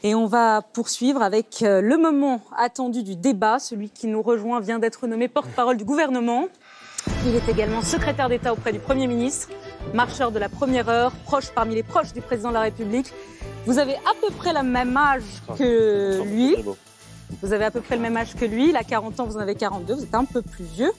Et on va poursuivre avec le moment attendu du débat. Celui qui nous rejoint vient d'être nommé porte-parole du gouvernement. Il est également secrétaire d'État auprès du Premier ministre, marcheur de la première heure, proche parmi les proches du président de la République. Vous avez à peu près le même âge que lui. Vous avez à peu près le même âge que lui. Il a 40 ans, vous en avez 42. Vous êtes un peu plus vieux,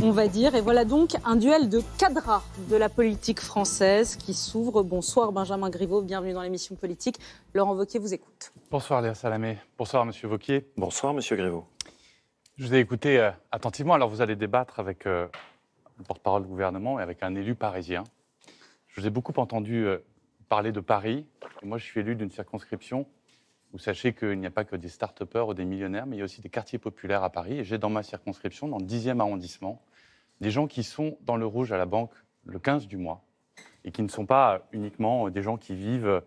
on va dire. Et voilà donc un duel de cadres de la politique française qui s'ouvre. Bonsoir Benjamin Griveaux, bienvenue dans l'émission politique. Laurent Wauquiez vous écoute. Bonsoir Léa Salamé. Bonsoir Monsieur Wauquiez. Bonsoir Monsieur Griveaux. Je vous ai écouté attentivement. Alors vous allez débattre avec le porte-parole du gouvernement et avec un élu parisien. Je vous ai beaucoup entendu parler de Paris. Et moi, je suis élu d'une circonscription où sachez qu'il n'y a pas que des start-upers ou des millionnaires, mais il y a aussi des quartiers populaires à Paris. Et j'ai dans ma circonscription, dans le 10e arrondissement, des gens qui sont dans le rouge à la banque le 15 du mois et qui ne sont pas uniquement des gens qui vivent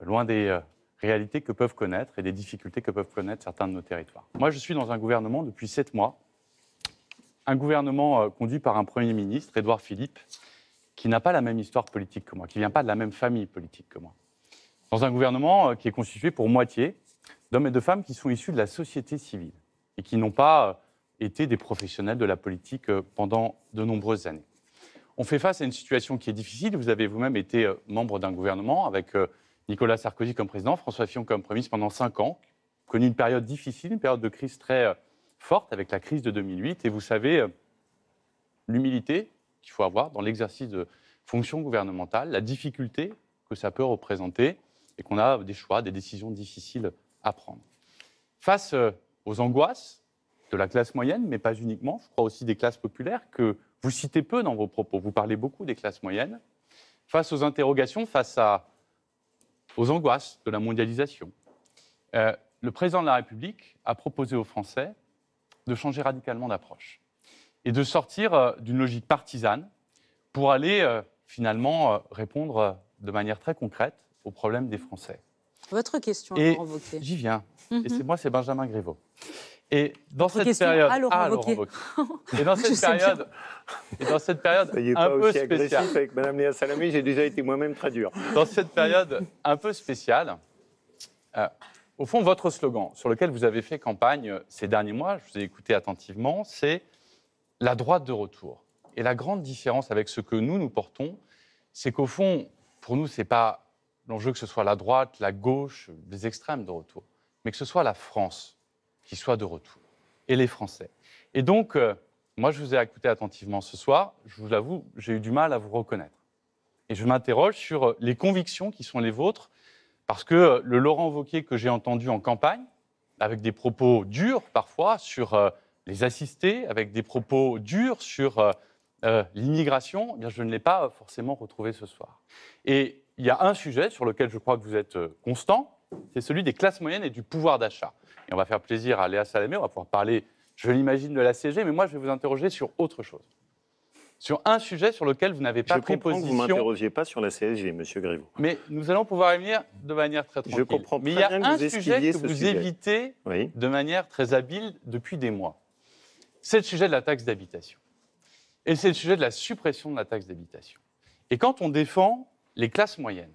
loin des réalités que peuvent connaître et des difficultés que peuvent connaître certains de nos territoires. Moi, je suis dans un gouvernement depuis 7 mois, un gouvernement conduit par un Premier ministre, Édouard Philippe, qui n'a pas la même histoire politique que moi, qui ne vient pas de la même famille politique que moi. Dans un gouvernement qui est constitué pour moitié d'hommes et de femmes qui sont issus de la société civile et qui n'ont pas été des professionnels de la politique pendant de nombreuses années. On fait face à une situation qui est difficile. Vous avez vous-même été membre d'un gouvernement avec Nicolas Sarkozy comme président, François Fillon comme Premier ministre pendant 5 ans, connu une période difficile, une période de crise très forte avec la crise de 2008. Et vous savez l'humilité qu'il faut avoir dans l'exercice de fonctions gouvernementales, la difficulté que ça peut représenter et qu'on a des choix, des décisions difficiles à prendre. Face aux angoisses de la classe moyenne, mais pas uniquement, je crois aussi des classes populaires que vous citez peu dans vos propos, vous parlez beaucoup des classes moyennes, face aux interrogations, aux angoisses de la mondialisation, le président de la République a proposé aux Français de changer radicalement d'approche et de sortir d'une logique partisane pour aller finalement répondre de manière très concrète aux problèmes des Français. Votre question, et Laurent Wauquiez. J'y viens. Et c'est Benjamin Griveaux. Et dans Votre cette période, Laurent Wauquiez. Et dans cette période Soyez un pas peu aussi spéciale. agressif avec Madame Léa Salamé, j'ai déjà été moi-même très dur. Dans cette période un peu spéciale, au fond, votre slogan sur lequel vous avez fait campagne ces derniers mois, je vous ai écouté attentivement, c'est la droite de retour. Et la grande différence avec ce que nous portons, c'est qu'au fond, pour nous, ce n'est pas l'enjeu que ce soit la droite, la gauche, les extrêmes de retour, mais que ce soit la France qui soit de retour, et les Français. Et donc, moi, je vous ai écouté attentivement ce soir, je vous l'avoue, j'ai eu du mal à vous reconnaître. Et je m'interroge sur les convictions qui sont les vôtres, parce que le Laurent Wauquiez que j'ai entendu en campagne, avec des propos durs parfois sur les assistés, avec des propos durs sur l'immigration, eh bien, je ne l'ai pas forcément retrouvé ce soir. Et il y a un sujet sur lequel je crois que vous êtes constant, c'est celui des classes moyennes et du pouvoir d'achat. Et on va faire plaisir à Léa Salamé, on va pouvoir parler, je l'imagine, de la CSG, mais moi je vais vous interroger sur autre chose. Sur un sujet sur lequel vous n'avez pas pris position. Je comprends que vous ne m'interrogiez pas sur la CSG, Monsieur Griveaux. Mais nous allons pouvoir y venir de manière très tranquille. Je comprends mais il très y a bien que un vous sujet esquiviez que ce vous sujet. évitez Oui. de manière très habile depuis des mois. C'est le sujet de la taxe d'habitation. Et c'est le sujet de la suppression de la taxe d'habitation. Et quand on défend les classes moyennes,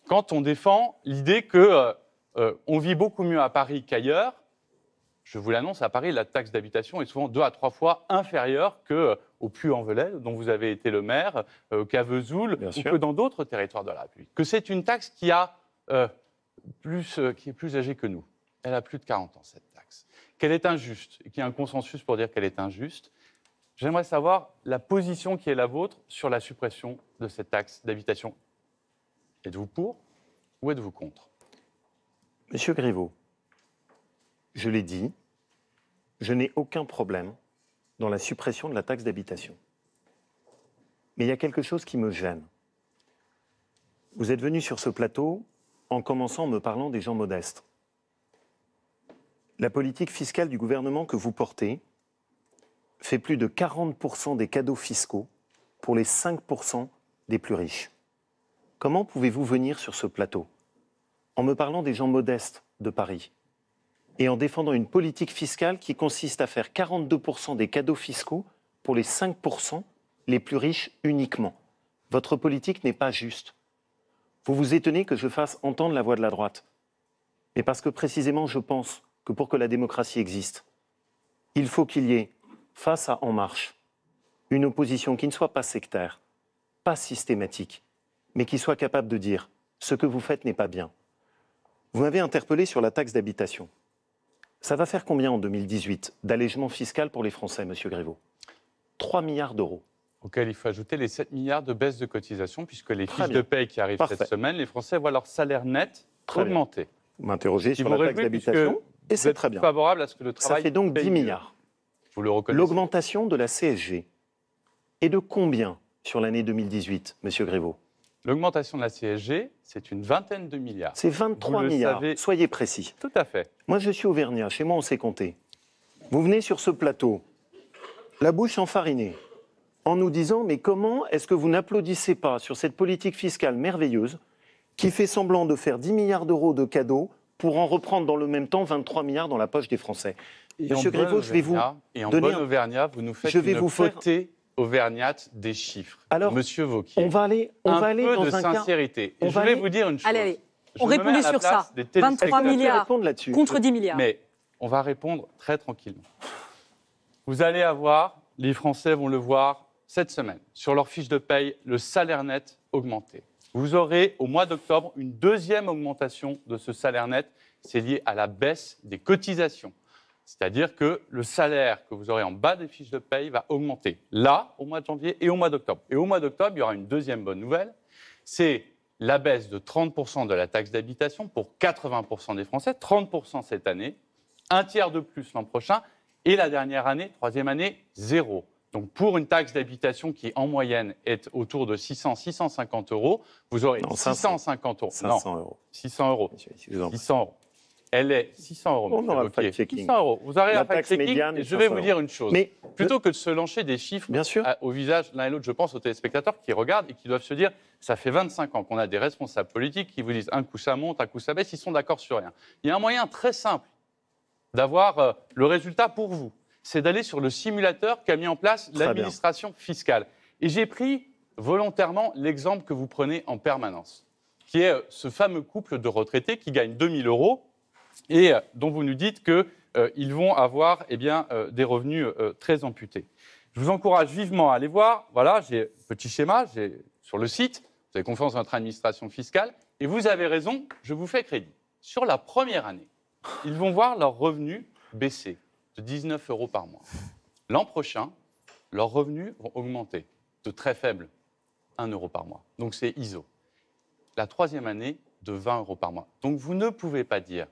quand on défend l'idée qu'on vit beaucoup mieux à Paris qu'ailleurs, je vous l'annonce, à Paris, la taxe d'habitation est souvent 2 à 3 fois inférieure qu'au Puy-en-Velay, dont vous avez été le maire, qu'à Vesoul, ou que dans d'autres territoires de la République. Que c'est une taxe qui est plus âgée que nous. Elle a plus de 40 ans, cette taxe. Qu'elle est injuste, et qu'il y a un consensus pour dire qu'elle est injuste. J'aimerais savoir la position qui est la vôtre sur la suppression de cette taxe d'habitation. Êtes-vous pour ou êtes-vous contre ? Monsieur Griveaux, je l'ai dit, je n'ai aucun problème dans la suppression de la taxe d'habitation. Mais il y a quelque chose qui me gêne. Vous êtes venu sur ce plateau en commençant en me parlant des gens modestes. La politique fiscale du gouvernement que vous portez fait plus de 40% des cadeaux fiscaux pour les 5% des plus riches. Comment pouvez-vous venir sur ce plateau en me parlant des gens modestes de Paris et en défendant une politique fiscale qui consiste à faire 42% des cadeaux fiscaux pour les 5% les plus riches uniquement? Votre politique n'est pas juste. Vous vous étonnez que je fasse entendre la voix de la droite. Et parce que précisément, je pense que pour que la démocratie existe, il faut qu'il y ait, face à En Marche, une opposition qui ne soit pas sectaire, pas systématique, mais qui soit capable de dire « ce que vous faites n'est pas bien ». Vous m'avez interpellé sur la taxe d'habitation. Ça va faire combien en 2018 d'allègement fiscal pour les Français, M. Griveaux? 3 milliards d'euros. Auquel il faut ajouter les 7 milliards de baisse de cotisation, puisque les Très fiches bien. de paye qui arrivent Parfait. cette semaine, les Français voient leur salaire net Très bien. augmenter. Vous m'interrogez Qui sur vous la taxe réjouit, d'habitation, et vous c'est êtes très bien. favorable à ce que le travail Ça fait donc paye 10 mieux. milliards. Vous le reconnaissez. L'augmentation de la CSG est de combien sur l'année 2018, M. Griveaux? L'augmentation de la CSG, c'est une vingtaine de milliards. C'est 23 Vous le milliards. savez. Soyez précis. Tout à fait. Moi, je suis auvergnat. Chez moi, on sait compter. Vous venez sur ce plateau, la bouche enfarinée, en nous disant « Mais comment est-ce que vous n'applaudissez pas sur cette politique fiscale merveilleuse qui fait semblant de faire 10 milliards d'euros de cadeaux pour en reprendre dans le même temps 23 milliards dans la poche des Français ?» Monsieur Griveaux, je vais vous Et en donner bon auvergnat, vous nous faites je vais une vous faire- potée auvergnate des chiffres. Alors, Monsieur Wauquiez, On va aller un peu dans de un cas... sincérité. on Et je va vais aller- vous dire une chose. Allez, allez. Je On me mets répondait à la sur place ça. des 23 téléspectateurs. milliards répondre là-dessus. contre 10 milliards. Mais on va répondre très tranquillement. Vous allez avoir, les Français vont le voir cette semaine, sur leur fiche de paye, le salaire net augmenté. Vous aurez au mois d'octobre une deuxième augmentation de ce salaire net. C'est lié à la baisse des cotisations. C'est-à-dire que le salaire que vous aurez en bas des fiches de paye va augmenter là, au mois de janvier et au mois d'octobre. Et au mois d'octobre, il y aura une deuxième bonne nouvelle. C'est la baisse de 30% de la taxe d'habitation pour 80% des Français, 30% cette année, un tiers de plus l'an prochain, et la dernière année, troisième année, zéro. Donc pour une taxe d'habitation qui en moyenne est autour de 600-650 euros, vous aurez Non, 500. 650 euros. 500 Non, euros. 600 euros. Monsieur, je vous en prie. 600 euros. Elle est 600 euros. On monsieur aura le Wauquiez. fact-checking. 600 euros. Vous aurez La un taxe fact-checking. médiane Et est je vais 500 vous dire une chose. Mais Plutôt que de se lancer des chiffres bien sûr, au visage l'un et l'autre, je pense aux téléspectateurs qui regardent et qui doivent se dire ça fait 25 ans qu'on a des responsables politiques qui vous disent un coup ça monte, un coup ça baisse, ils sont d'accord sur rien. Il y a un moyen très simple d'avoir le résultat pour vous. C'est d'aller sur le simulateur qu'a mis en place Très l'administration fiscale. Et j'ai pris volontairement l'exemple que vous prenez en permanence, qui est ce fameux couple de retraités qui gagnent 2 000 euros et dont vous nous dites qu'ils vont avoir des revenus très amputés. Je vous encourage vivement à aller voir. Voilà, j'ai un petit schéma sur le site. Vous avez confiance dans notre administration fiscale. Et vous avez raison, je vous fais crédit. Sur la première année, ils vont voir leurs revenus baisser de 19 euros par mois. L'an prochain, leurs revenus vont augmenter de très faible, 1 euro par mois. Donc c'est ISO. La troisième année, de 20 euros par mois. Donc vous ne pouvez pas dire,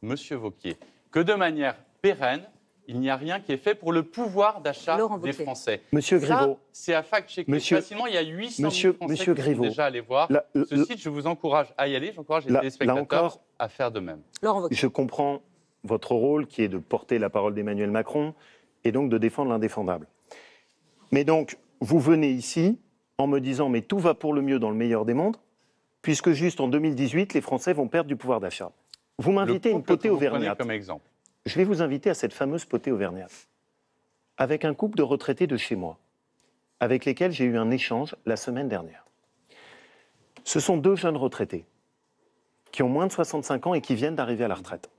Monsieur Wauquiez, que de manière pérenne, il n'y a rien qui est fait pour le pouvoir d'achat Laurent des Wauquiez. Français. Monsieur Ça, Griveaux, c'est à fact-checker. Monsieur- Facilement, il y a 800 Monsieur- 000 Français Monsieur qui Griveaux, sont déjà allés voir. Ce site, je vous encourage à y aller. J'encourage les Là téléspectateurs encore, à faire de même. Laurent Wauquiez. je comprends votre rôle qui est de porter la parole d'Emmanuel Macron et donc de défendre l'indéfendable. Mais donc, vous venez ici en me disant « mais tout va pour le mieux dans le meilleur des mondes », puisque juste en 2018, les Français vont perdre du pouvoir d'achat. Vous m'invitez à une Le couple potée que vous prenez auvergnate. comme exemple. Je vais vous inviter à cette fameuse potée auvergnate, avec un couple de retraités de chez moi, avec lesquels j'ai eu un échange la semaine dernière. Ce sont deux jeunes retraités qui ont moins de 65 ans et qui viennent d'arriver à la retraite.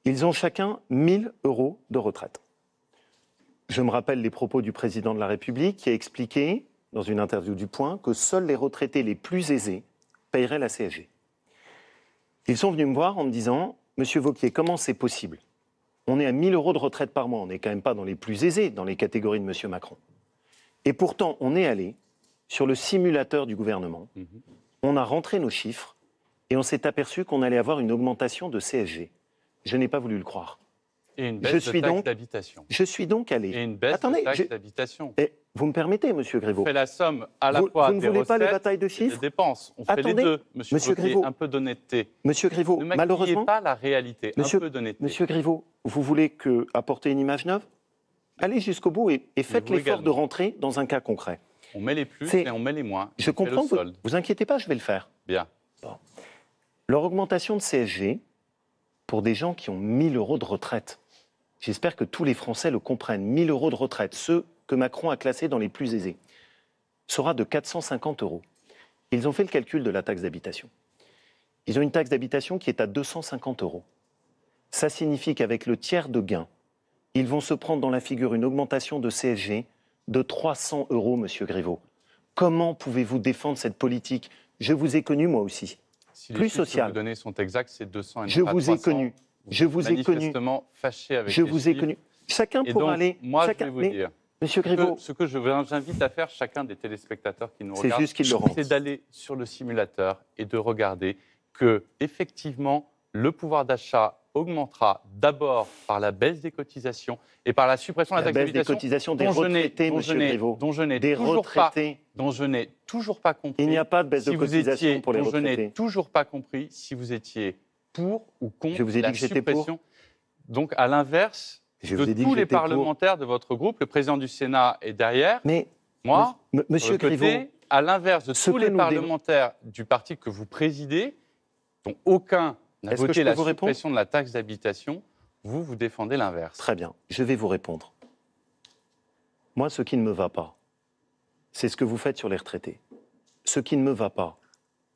Ils ont chacun 1 000 euros de retraite. Je me rappelle les propos du président de la République qui a expliqué, dans une interview du Point, que seuls les retraités les plus aisés paieraient la CSG. Ils sont venus me voir en me disant « Monsieur Wauquiez, comment c'est possible ? On est à 1 000 euros de retraite par mois, on n'est quand même pas dans les plus aisés, dans les catégories de Monsieur Macron. Et pourtant, on est allé sur le simulateur du gouvernement, on a rentré nos chiffres et on s'est aperçu qu'on allait avoir une augmentation de CSG. Je n'ai pas voulu le croire. Et une baisse Je de suis taxe donc- d'habitation. Je suis donc allé... Et une baisse Attendez, de taxe je- d'habitation. Et vous me permettez, Monsieur Griveaux On fait la somme à la Vous fois vous ne des voulez pas les recettes batailles de et des chiffres dépenses. On fait les Attendez, deux, Monsieur Monsieur Wauquiez, Griveaux. un peu d'honnêteté. Monsieur Griveaux, Ne maquillez malheureusement... pas la réalité, Monsieur- un peu d'honnêteté. Monsieur Griveaux, vous voulez apporter une image neuve? Allez jusqu'au bout et faites vous l'effort également. de rentrer dans un cas concret. On met les plus C'est- et on met les moins. Je On fait comprends, le vous solde. vous inquiétez pas, je vais le faire. Bien. Leur augmentation de CSG, pour des gens qui ont 1 000 euros de retraite, j'espère que tous les Français le comprennent, 1 000 euros de retraite, ceux que Macron a classés dans les plus aisés, sera de 450 euros. Ils ont fait le calcul de la taxe d'habitation. Ils ont une taxe d'habitation qui est à 250 €. Ça signifie qu'avec le tiers de gain, ils vont se prendre dans la figure une augmentation de CSG de 300 €, monsieur Griveaux. Comment pouvez-vous défendre cette politique? Je vous ai connu, moi aussi. Si les Plus chiffres social. que vous donnez sont exacts, c'est 200 et non Je pas vous ai 300. connu. Je vous ai connu. Manifestement fâché avec Je les vous ai chiffres. connu. Chacun Et pourra donc, aller. moi, chacun, je vais vous mais, dire, monsieur Griveaux, ce que j'invite à faire chacun des téléspectateurs qui nous c'est regardent, juste qu'il le rend. c'est d'aller sur le simulateur et de regarder que, effectivement, le pouvoir d'achat augmentera d'abord par la baisse des cotisations et par la suppression de la La taxe baisse des d'habitation cotisations des dont je n'ai- retraités, dont je monsieur n'ai- Griveaux. dont je n'ai Des toujours pas retraités. dont je n'ai toujours pas compris. Il n'y a pas de baisse si de vous cotisation étiez, pour les dont je n'ai retraités. toujours pas compris si vous étiez pour ou contre Je vous ai dit la que j'étais pour. suppression. Donc, à l'inverse Je de vous ai dit tous que les j'étais pour. parlementaires de votre groupe, le président du Sénat est derrière. Mais, Moi, sur monsieur le côté, Griveaux, à l'inverse de ce tous que les nous parlementaires du parti que vous présidez, dont aucun n'a Est-ce que voté je peux la vous répondre suppression de la taxe d'habitation, vous défendez l'inverse. très bien, je vais vous répondre. Moi, ce qui ne me va pas, c'est ce que vous faites sur les retraités. Ce qui ne me va pas,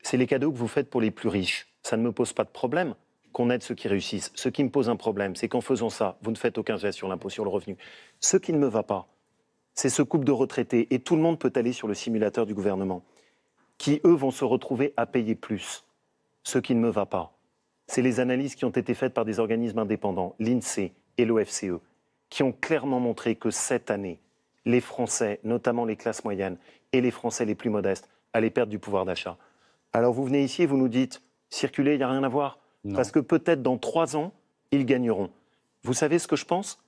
c'est les cadeaux que vous faites pour les plus riches. Ça ne me pose pas de problème qu'on aide ceux qui réussissent. Ce qui me pose un problème, c'est qu'en faisant ça, vous ne faites aucun geste sur l'impôt sur le revenu. Ce qui ne me va pas, c'est ce couple de retraités, et tout le monde peut aller sur le simulateur du gouvernement, qui, eux, vont se retrouver à payer plus. Ce qui ne me va pas, c'est les analyses qui ont été faites par des organismes indépendants, l'INSEE et l'OFCE, qui ont clairement montré que cette année, les Français, notamment les classes moyennes, et les Français les plus modestes, allaient perdre du pouvoir d'achat. Alors vous venez ici et vous nous dites, circuler, il n'y a rien à voir. Non. Parce que peut-être dans 3 ans, ils gagneront. Vous savez ce que je pense?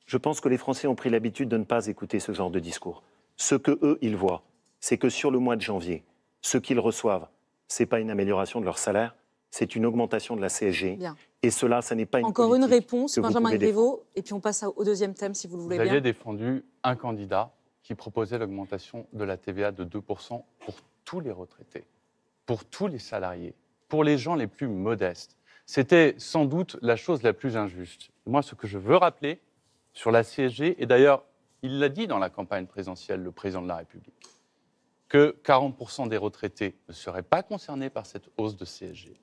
Je pense que les Français ont pris l'habitude de ne pas écouter ce genre de discours. Ce que eux, ils voient, c'est que sur le mois de janvier, ce qu'ils reçoivent, ce n'est pas une amélioration de leur salaire, c'est une augmentation de la CSG. Bien. Et cela, ça n'est pas une Encore une politique réponse, que vous Benjamin pouvez Griveaux, et puis on passe au deuxième thème, si vous le Vous voulez aviez bien. défendu un candidat qui proposait l'augmentation de la TVA de 2% pour tous les retraités, pour tous les salariés, pour les gens les plus modestes. C'était sans doute la chose la plus injuste. Moi, ce que je veux rappeler sur la CSG, et d'ailleurs, il l'a dit dans la campagne présidentielle, le président de la République, que 40% des retraités ne seraient pas concernés par cette hausse de CSG.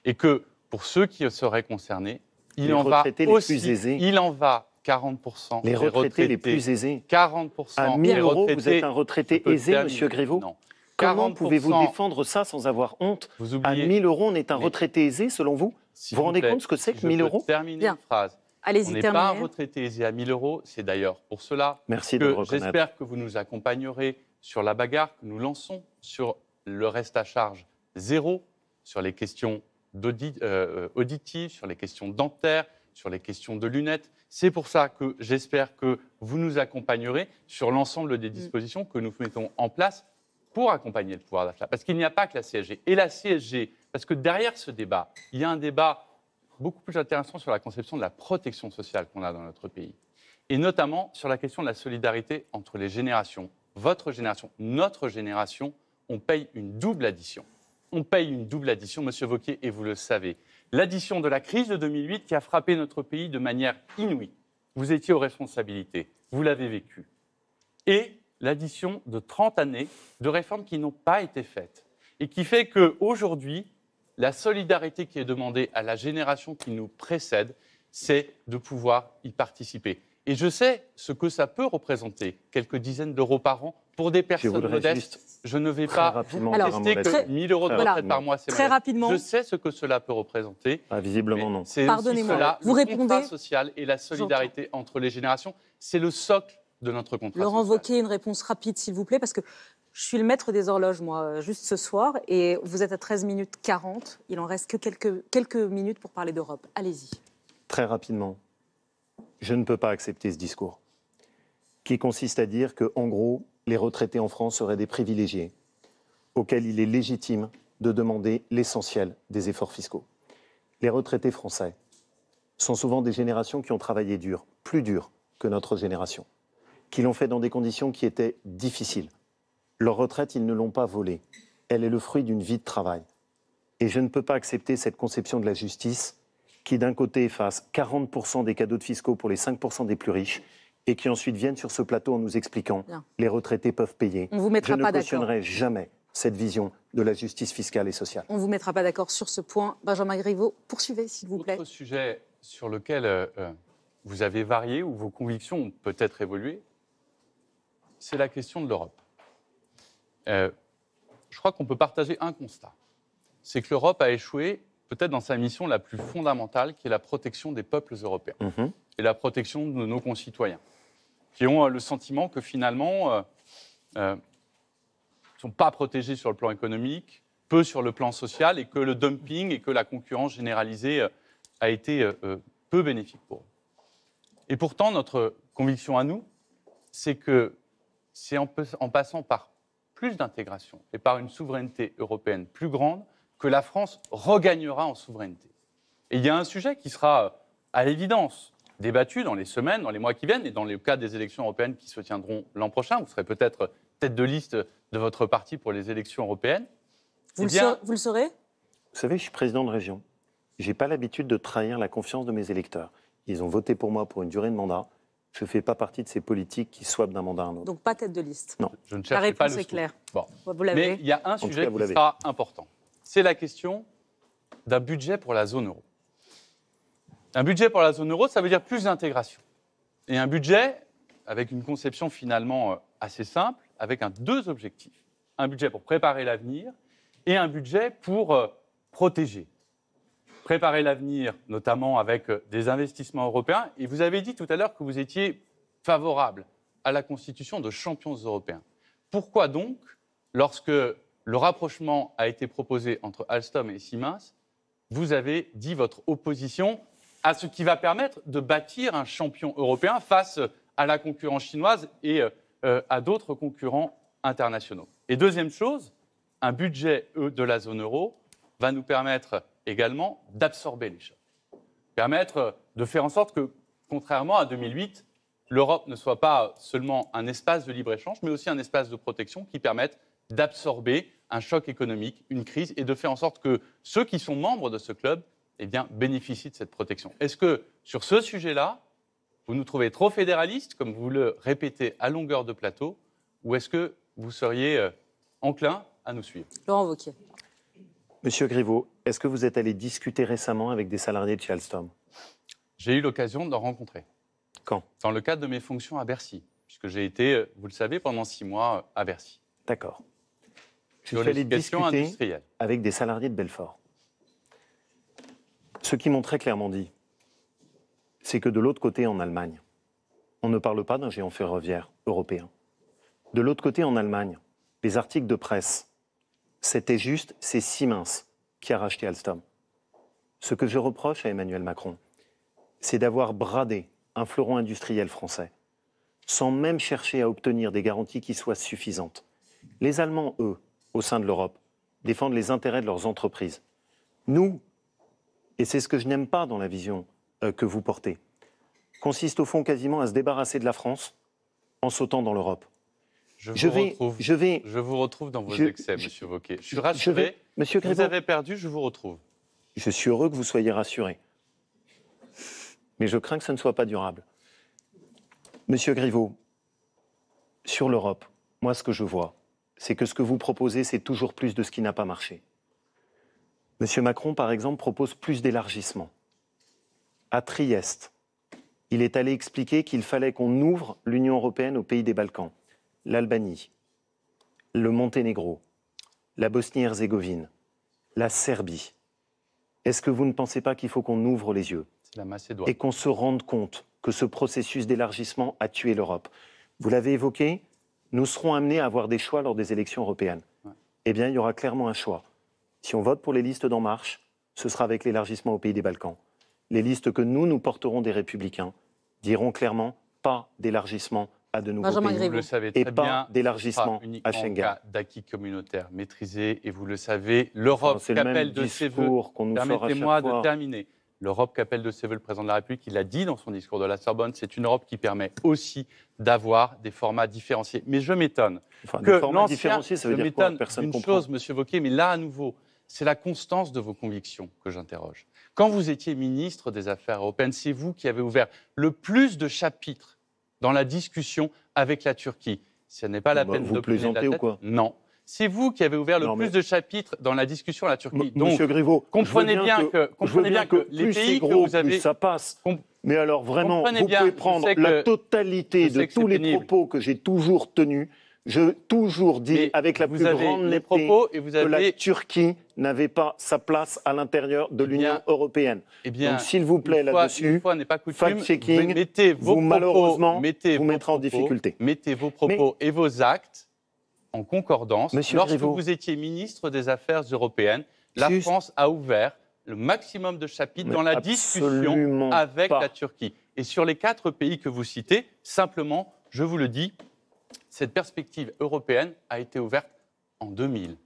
Et que pour ceux qui seraient concernés, il Les en va retraités les aussi, plus aisés. il en va 40% Les des retraités les plus aisés. 40% À des 1000 €, retraités. vous êtes un retraité Je peux aisé, terminer. monsieur Griveaux? Non. Comment 40%, pouvez-vous défendre ça sans avoir honte? Vous À oubliez. 1000 €, on est un Mais- retraité aisé, selon vous? S'il Vous vous rendez plaît, compte ce que c'est si que 1000 je peux €? terminer Bien. une phrase. On Allez-y, n'est pas un terminez. retraité aisé à 1000 €. C'est d'ailleurs pour cela Merci de le que reconnaître. j'espère que vous nous accompagnerez sur la bagarre que nous lançons sur le reste à charge zéro, sur les questions auditives, sur les questions dentaires, sur les questions de lunettes. C'est pour ça que j'espère que vous nous accompagnerez sur l'ensemble des dispositions que nous mettons en place pour accompagner le pouvoir d'achat. Parce qu'il n'y a pas que la CSG. Et la CSG, parce que derrière ce débat, il y a un débat beaucoup plus intéressant sur la conception de la protection sociale qu'on a dans notre pays. Et notamment sur la question de la solidarité entre les générations. Votre génération, notre génération, on paye une double addition. On paye une double addition, Monsieur Wauquiez, et vous le savez. L'addition de la crise de 2008 qui a frappé notre pays de manière inouïe. Vous étiez aux responsabilités, vous l'avez vécu. Et l'addition de 30 années de réformes qui n'ont pas été faites. Et qui fait qu'aujourd'hui, la solidarité qui est demandée à la génération qui nous précède, c'est de pouvoir y participer. Et je sais ce que ça peut représenter, quelques dizaines d'euros par an pour des personnes voudrais modestes. juste Je ne vais très pas rapidement vous Alors, contester vraiment que 1000 euros de Voilà. retraite par mois, c'est Très modeste. rapidement. Je sais ce que cela peut représenter. Ah, visiblement, non. C'est aussi Pardonnez-moi. cela, Vous le répondez contrat social et la solidarité entre les générations. C'est le socle de notre contrat Laurent social. Wauquiez, une réponse rapide, s'il vous plaît, parce que je suis le maître des horloges, moi, juste ce soir, et vous êtes à 13 minutes 40. Il en reste que quelques minutes pour parler d'Europe. Allez-y. Très rapidement, je ne peux pas accepter ce discours qui consiste à dire que, en gros, les retraités en France seraient des privilégiés auxquels il est légitime de demander l'essentiel des efforts fiscaux. Les retraités français sont souvent des générations qui ont travaillé dur, plus dur que notre génération, qui l'ont fait dans des conditions qui étaient difficiles. Leur retraite, ils ne l'ont pas volée. Elle est le fruit d'une vie de travail. Et je ne peux pas accepter cette conception de la justice qui, d'un côté, efface 40% des cadeaux de fiscaux pour les 5% des plus riches et qui ensuite viennent sur ce plateau en nous expliquant Bien. les retraités peuvent payer. On ne vous mettra Je ne pas d'accord. cautionnerai jamais cette vision de la justice fiscale et sociale. On ne vous mettra pas d'accord sur ce point. Benjamin Griveaux, poursuivez, s'il vous plaît. Autre sujet sur lequel vous avez varié ou vos convictions ont peut-être évolué, c'est la question de l'Europe. Je crois qu'on peut partager un constat. C'est que l'Europe a échoué peut-être dans sa mission la plus fondamentale, qui est la protection des peuples européens et la protection de nos concitoyens, qui ont le sentiment que finalement, ne sont pas protégés sur le plan économique, peu sur le plan social, et que le dumping et que la concurrence généralisée a été peu bénéfique pour eux. Et pourtant, notre conviction à nous, c'est que c'est en passant par plus d'intégration et par une souveraineté européenne plus grande que la France regagnera en souveraineté. Et il y a un sujet qui sera, à l'évidence, débattu dans les semaines, dans les mois qui viennent, et dans le cadre des élections européennes qui se tiendront l'an prochain. Vous serez peut-être tête de liste de votre parti pour les élections européennes. Vous le saurez ? Vous savez, je suis président de région. Je n'ai pas l'habitude de trahir la confiance de mes électeurs. Ils ont voté pour moi pour une durée de mandat. Je ne fais pas partie de ces politiques qui swappent d'un mandat à un autre. Donc pas tête de liste. Non. Je ne La cherche pas réponse le est claire. Bon. Vous l'avez. Mais il y a un sujet vous qui l'avez. sera important. C'est la question d'un budget pour la zone euro. Un budget pour la zone euro, ça veut dire plus d'intégration. Et un budget avec une conception finalement assez simple, avec deux objectifs. Un budget pour préparer l'avenir et un budget pour protéger. Préparer l'avenir, notamment avec des investissements européens. Et vous avez dit tout à l'heure que vous étiez favorable à la constitution de champions européens. Pourquoi donc, lorsque le rapprochement a été proposé entre Alstom et Siemens, vous avez dit votre opposition à ce qui va permettre de bâtir un champion européen face à la concurrence chinoise et à d'autres concurrents internationaux. Et deuxième chose, un budget de la zone euro va nous permettre également d'absorber les chocs. Permettre de faire en sorte que, contrairement à 2008, l'Europe ne soit pas seulement un espace de libre-échange, mais aussi un espace de protection qui permette d'absorber un choc économique, une crise, et de faire en sorte que ceux qui sont membres de ce club bénéficient de cette protection. Est-ce que, sur ce sujet-là, vous nous trouvez trop fédéralistes, comme vous le répétez à longueur de plateau, ou est-ce que vous seriez enclin à nous suivre ? Laurent Wauquiez. Monsieur Griveaux, est-ce que vous êtes allé discuter récemment avec des salariés de chez Alstom ? J'ai eu l'occasion d'en rencontrer. Quand ? Dans le cadre de mes fonctions à Bercy, puisque j'ai été, vous le savez, pendant 6 mois à Bercy. D'accord. Je Sur suis allé l'éducation discuter industrielle. avec des salariés de Belfort. Ce qui m'ont très clairement dit, c'est que de l'autre côté, en Allemagne, on ne parle pas d'un géant ferroviaire européen. De l'autre côté, en Allemagne, les articles de presse, c'est Siemens qui a racheté Alstom. Ce que je reproche à Emmanuel Macron, c'est d'avoir bradé un fleuron industriel français, sans même chercher à obtenir des garanties qui soient suffisantes. Les Allemands, eux, au sein de l'Europe, défendent les intérêts de leurs entreprises. Nous, et c'est ce que je n'aime pas dans la vision que vous portez, consiste au fond quasiment à se débarrasser de la France en sautant dans l'Europe. Je vous retrouve dans vos excès, Monsieur Wauquiez. Je suis rassuré. Monsieur Griveaux, vous avez perdu, je vous retrouve. Je suis heureux que vous soyez rassuré. Mais je crains que ce ne soit pas durable. Monsieur Griveaux, sur l'Europe, moi ce que je vois, c'est que ce que vous proposez, c'est toujours plus de ce qui n'a pas marché. Monsieur Macron, par exemple, propose plus d'élargissement. À Trieste, il est allé expliquer qu'il fallait qu'on ouvre l'Union européenne aux pays des Balkans, l'Albanie, le Monténégro, la Bosnie-Herzégovine, la Serbie. Est-ce que vous ne pensez pas qu'il faut qu'on ouvre les yeux C'est la Macédoine. et qu'on se rende compte que ce processus d'élargissement a tué l'Europe? Vous l'avez évoqué, nous serons amenés à avoir des choix lors des élections européennes. Ouais. Eh bien, il y aura clairement un choix. Si on vote pour les listes d'En Marche, ce sera avec l'élargissement aux pays des Balkans. Les listes que nous porterons des Républicains diront clairement pas d'élargissement à de nouveaux Benjamin pays. Griveaux. Vous le savez Et très pas bien, d'élargissement ce sera à uniquement Schengen. en cas d'acquis communautaire maîtrisé, et vous le savez, l'Europe C'est le même qu'appelle de ses voeux. discours qu'on nous sort à chaque Permettez-moi de fois. terminer. L'Europe qu'appelle de ses voeux le président de la République, il l'a dit dans son discours de la Sorbonne, c'est une Europe qui permet aussi d'avoir des formats différenciés. Mais je m'étonne Enfin, des que formats l'ancien, différenciés, ça veut je dire quoi? m'étonne Personne d'une comprend. chose, Monsieur Wauquiez, mais là à nouveau, c'est la constance de vos convictions que j'interroge. Quand vous étiez ministre des Affaires européennes, c'est vous qui avez ouvert le plus de chapitres dans la discussion avec la Turquie. Ce n'est pas la peine Vous de plaisantez ou quoi? Non. C'est vous qui avez ouvert le Non, plus mais- de chapitres dans la discussion à la Turquie. Donc, Monsieur Griveaux, comprenez bien que les plus c'est pays que gros, vous avez... plus ça passe. Com- Mais alors vraiment, comprenez vous bien, pouvez je prendre sais la que- totalité je sais de que c'est tous les pénible. propos que j'ai toujours tenus. Je toujours dit Mais avec la vous plus avez grande les netteté propos et vous que la avez... Turquie n'avait pas sa place à l'intérieur de Eh bien- l'Union européenne. Eh bien, Donc s'il vous plaît une fois là-dessus, n'est pas coutume, fact-checking, mettez vos vous, propos, malheureusement, mettez vous vos mettrez en propos, difficulté. Mettez vos propos et vos actes en concordance. Monsieur Lorsque Griveaux. vous étiez ministre des Affaires européennes, la Juste- France a ouvert le maximum de chapitres Mais dans la absolument discussion avec pas. la Turquie. Et sur les 4 pays que vous citez, simplement, je vous le dis, cette perspective européenne a été ouverte en 2000.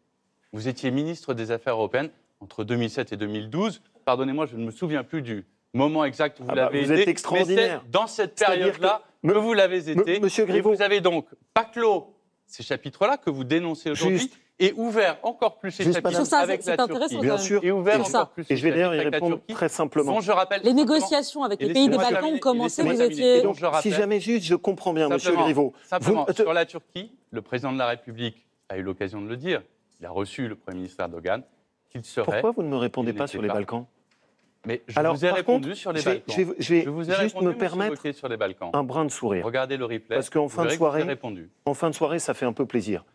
Vous étiez ministre des Affaires européennes entre 2007 et 2012. Pardonnez-moi, je ne me souviens plus du moment exact où vous Ah bah, l'avez vous été. êtes extraordinaire. Mais c'est dans cette C'est-à-dire période-là que- que vous l'avez été. Monsieur Et Griveaux. vous avez donc pas clos ces chapitres-là que vous dénoncez aujourd'hui Juste- et ouvert encore plus ces Juste, chapitres madame. Sur ça, avec c'est la intéressant, Turquie. quand Bien même. sûr. Et ouvert Sur ça. encore plus Et je vais ces d'ailleurs y chapitres avec la répondre Turquie, très simplement. dont je rappelle Les simplement- négociations avec Et les pays des laissez-moi Balkans terminer, ont commencé, laissez-moi vous terminer. étiez... Et donc, je rappelle- Si jamais juste, je comprends bien, Monsieur Simplement, Griveaux. Simplement, Vous- sur la Turquie, le président de la République a eu l'occasion de le dire. Il a reçu le Premier ministre Erdogan, qu'il serait... Pourquoi vous ne me répondez il pas n'était sur les pas. Balkans? Mais je Alors, vous ai par répondu contre, sur les je vais- Balkans. je vais Je vous ai juste répondu, me monsieur permettre Wauquiez, sur les Balkans. un brin de sourire. Regardez le replay. Parce qu'en vous fin de verrez que je vous ai soirée- répondu. En fin de soirée, ça fait un peu plaisir.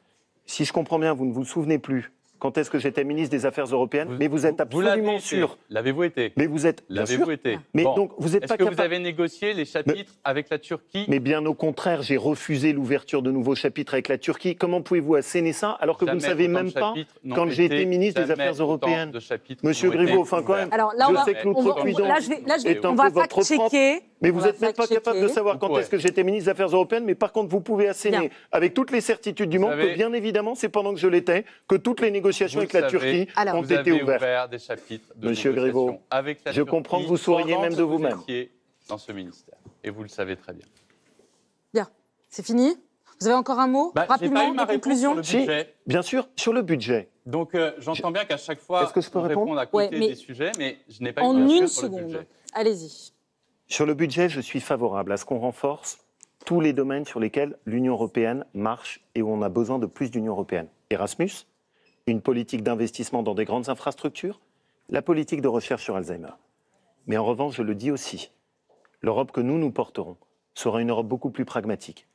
Si je comprends bien, vous ne vous souvenez plus quand est-ce que j'étais ministre des Affaires européennes, mais vous êtes l'avez absolument été. sûr. L'avez-vous été Mais vous êtes, bien L'avez-vous sûr. été Mais Bon. donc, vous n'êtes Est-ce pas que vous capable. avez négocié les chapitres avec la Turquie Mais bien au contraire, j'ai refusé l'ouverture de nouveaux chapitres avec la Turquie. Comment pouvez-vous asséner ça alors que vous ne Jamais savez autant même de pas chapitres n'ont quand j'ai été été- ministre des jamais Affaires autant européennes. de chapitres Monsieur n'ont été Griveaux, enfin, quand ouverts. même. Alors là, Je on va, sais que on va- l'outrecuidance là, je vais- est un on va peu votre fact-checker. Mais On vous va n'êtes même pas capable de fact-checker. savoir Vous quand pourrez. est-ce que j'étais ministre des Affaires européennes, mais par contre, vous pouvez asséner Bien. avec toutes les certitudes du monde savez- que, bien évidemment, c'est pendant que je l'étais que toutes les négociations Vous avec la le savez, Turquie Alors, ont vous été avez ouvertes. ouvert des chapitres de Monsieur négociation Griveaux, avec la je Turquie comprends que vous souriez pendant même que de vous-même. Vous étiez dans ce ministère. Et vous le savez très bien. Bien, c'est fini. Vous avez encore un mot, J'ai pas rapidement, eu ma de réponse conclusion sur le Si, budget. bien sûr, sur le budget. Donc j'entends bien qu'à chaque fois, Est-ce que je peux on répondre répond à côté Ouais, mais des sujets, mais je n'ai pas eu En de réponse une sur le seconde. budget. Allez-y. Sur le budget, je suis favorable à ce qu'on renforce tous les domaines sur lesquels l'Union européenne marche et où on a besoin de plus d'Union européenne. Erasmus, une politique d'investissement dans des grandes infrastructures, la politique de recherche sur Alzheimer. Mais en revanche, je le dis aussi, l'Europe que nous porterons sera une Europe beaucoup plus pragmatique,